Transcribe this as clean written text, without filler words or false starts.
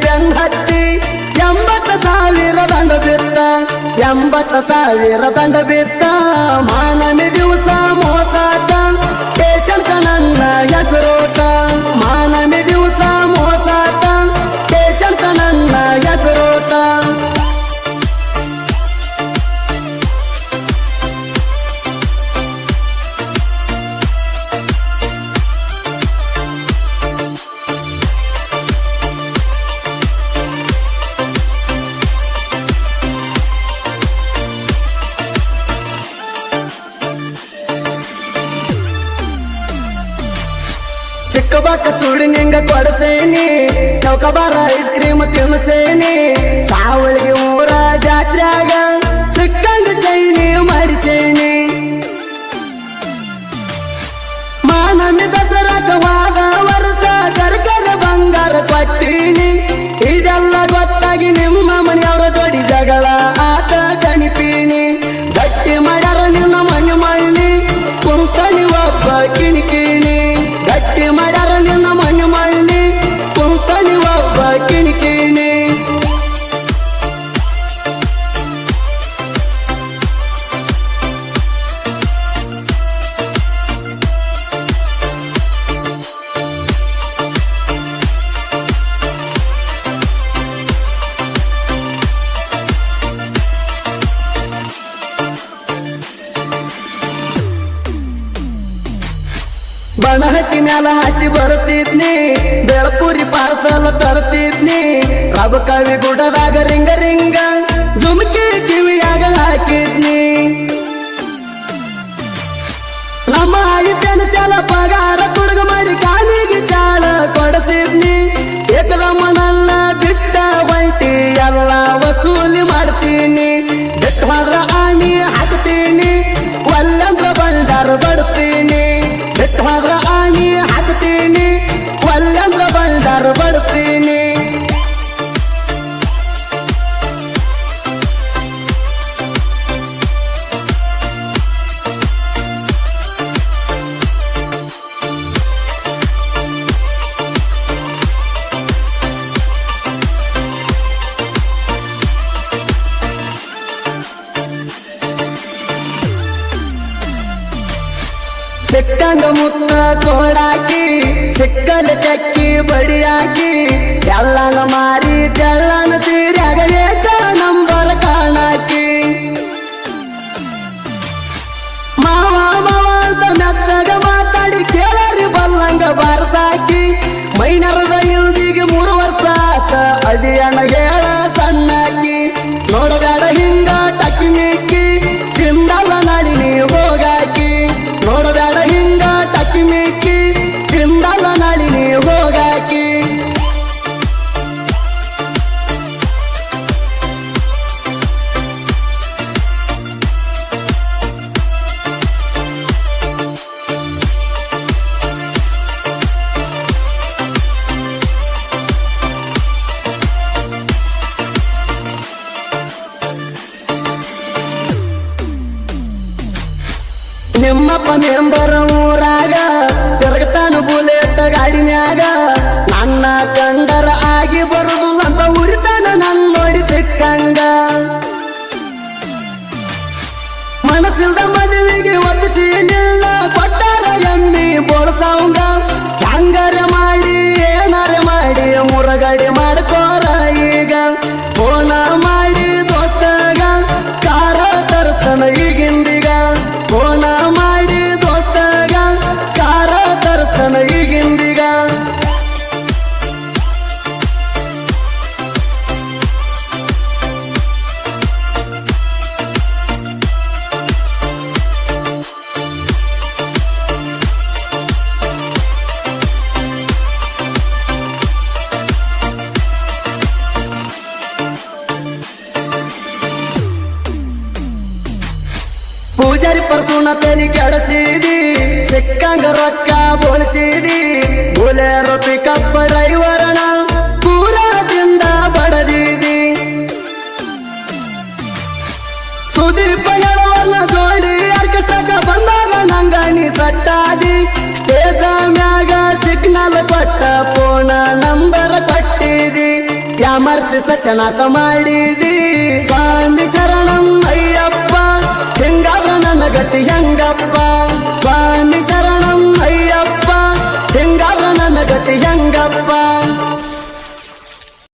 ಬೆನ್ ಹತ್ತಿ 80,000 ದಂಡ ಬಿತ್ತ 80,000 ದಂಡ ಬಿತ್ತ ಮಾನಮಿ ದಿವಸ ಮೋಸಾಟ ಕೇಶಂಕ ನನ್ನ ಹೆಸರೋಟ ಮಾನಮಿ ದಿವಸ ಮೋಸಾಟ ಕೇಶಂಕ ನನ್ನ ಹೆಸರೋಟ ಚಿಕ್ಕಬಾಕ ಚೂಡಿ ನಿಂಗ ಕೊಡಸೇನಿ ಚೌಕಬಾರ ಐಸ್ ಕ್ರೀಮ್ ತಿನ್ಸೇನಿ ಸಾವಳಿಗೆ ಊರ ಜಾತ್ರ್ಯಾಗ ಸಿಕ್ಕಂಗ ಚೈನಿ ಮಾಡಿಸೇನಿ ಮಾನಮಿ ದಸರಾಕ ವಾದ ವರ್ಷ ಕರ್ಕರ ಬಂಗಾರ ಕೊಟ್ಟೀನಿ ಇದೆಲ್ಲ ಗೊತ್ತಾಗಿ ನಿಮ್ಮ ಮನೆಯವರ ಜೋಡಿ ಜಗಳ ಆತ ಕಣಿಪೀನಿ ಗಟ್ಟಿ ಮಾಡ್ಯಾರ ನಿನ್ನ ಮನೆ ಮಣ್ಣಿ ಕುಂಕಣಿ ಒಬ್ಬ ಕಿಣಿಕಿಣಿ ಗಟ್ಟಿ ಮಾಡ್ಯಾರ ನಿನ್ನ ಮಣ್ಣು ಮಣ್ಣಿ ಕುಂಕಣಿ ಒಬ್ಬ ಕಿಣಿಕಿಣಿ ಬಣಹಟ್ಟಿ ಮ್ಯಾಲ ಹಾಸಿ ಬರ್ತಿದ್ನಿ ಬೆಳಪುರಿ ಪಾರ್ಸಲ್ ತರ್ತಿದ್ನಿ ರಬಕವಿ ಗುಡದಾಗ ರಿಂಗ ರಿಂಗ ಜುಮ್ಕಿ ಕಿವಿಯಾಗ ಹಾಕಿದ್ನಿ ನಮ್ಮ ಐತನ ಚಾಲ ಪಗಾರ ತುಡುಗ ಮಾಡಿ ಕಾಲಿಗೆ ಚಾಳ ಕೊಡಿಸಿದ್ನಿ ಏಕದಮ್ಮ ನನ್ನ ಬಿಟ್ಟ ಬಂಟಿ ಎಲ್ಲ ವಸೂಲಿ ಮಾಡ್ತೀನಿ ಬಿಟ್ಟು ಹೋದ್ರ ಆಣಿ ಹಾಕ್ತೀನಿ ಒಲ್ಲಂದ್ರ ಬಂದಾರ ಬಡ್ತೀನಿ ಬಿಟ್ಟು ಹೋದ್ರ ಆಣಿ ಹಾಕ್ತೀನಿ ಒಲ್ಲಂದ್ರ ಬಂದಾರ ಬಡ್ತೀನಿ ಸಿಕ್ಕಂಗ ಮುತ್ತ ಕೋಡಾಕಿ ಸಿಕ್ಕಲ ಚಕ್ಕಿ ಬಡಿಯಾಕಿ ತೆಳ್ಳನ ಮಾರಿ ತೆಳ್ಳನ ಸೀರ್ಯಾಗ ಏಕ ನಂಬರ್ ಕಾಣಾಕಿ ಮಾವ ಮಾವ ಅಂತ ಮೆತ್ತಗ ಮಾತಾಡಿ ಕೇಳರಿ ಬಲ್ಲಂಗ ಬಾರಸಾಕಿ ಮೈನರದ ಇಲ್ದಿಗೆ 3 ವರ್ಷ ಆತ ಅದಿಯಣ್ಣ ಹೇಳ ಸಣ್ಣಾಕಿ ನೋಡಬೇಡ ಹಿಂಗ ಟಕ್ಕಿ ಮಿಕ್ಕಿ ತಿಂದಲ್ಲ ನಳಿನಿ ಹೋಗಾಕಿ ನೋಡಬೇಡ ಹಿಂಗ ಟಕ್ಕಿ ಮಿಕ್ಕಿ ತಿಂದಲ್ಲ ನಳಿನಿ ಹೋಗಾಕಿ ನಿಮ್ಮಪ್ಪ ಮೆಂಬರ ಊರಾಗ ತಿರುಗತಾನು ಬುಲೆಟ್ ಗಾಡಿ ಮ್ಯಾಗ ನನ್ನ ಕಂಡರ ಆಗಿ ಬರುದು ಅಂತ ಉರಿತಾನ ನನ್ ನೋಡಿ ಸಿಕ್ಕಂಗ ಮನಸ್ಸಿಲ್ದ ಮದುವೆಗೆ ಒಪ್ಪಿಸಿ ನಿಲ್ಲ ಕೊಟ್ಟಾರ ಎಮ್ಮಿ ಬೋಳ್ಸವಂಗ ಹೆಂಗಾರ ಮಾಡಿ ಏನಾರ ಮಾಡಿ ಮುರಗಡೆ ಮಾಡ್ಕೋರ ಈಗ ಫೋನ ಮಾಡಿ ದೋಸ್ತಗ ಕಾರ ತರ್ತಾನ ಈಗಿಂದೀಗ ಫೋನ ಮಾಡಿ ದೋಸ್ತಗ ಕಾರ ತರ್ತಾನ ಈಗಿಂದೀಗ ಪೂಜಾರಿ ಪರ್ಸುನ ತಲೆ ಕೆಡಸಿದಿ ಸಿಕ್ಕಂಗ ರೊಕ್ಕ ಬೋಳಿಸಿದಿ ಬುಲೆರೋ ಪಿಕಪ್ ಡ್ರೈವರನ ಪೂರದಿಂದ ಬಡದಿದಿ ಸುದೀಪ ಹೇಳವರ್ನ ಜೋಡಿ ಆರ್ಕೆಸ್ಟ್ರಾಗ ಬಂದಾಗ ನಂಗ ನೀ ಸಟ್ಟಾದಿ ಸ್ಟೇಜ ಮ್ಯಾಗ ಸಿಗ್ನಲ್ ಕೊಟ್ಟ ಫೋನ ನಂಬರ್ ಕೊಟ್ಟಿದಿ ಯಾಮರ್ಸಿ ಸತ್ಯನಾಶ ಮಾಡಿದಿ ಸ್ವಾಮಿ ಶರಣಂ ಅಯ್ಯಪ್ಪ ಹೆಂಗಾದ್ರ ನನ್ನ ಗತಿ ಹೆಂಗಪ್ಪ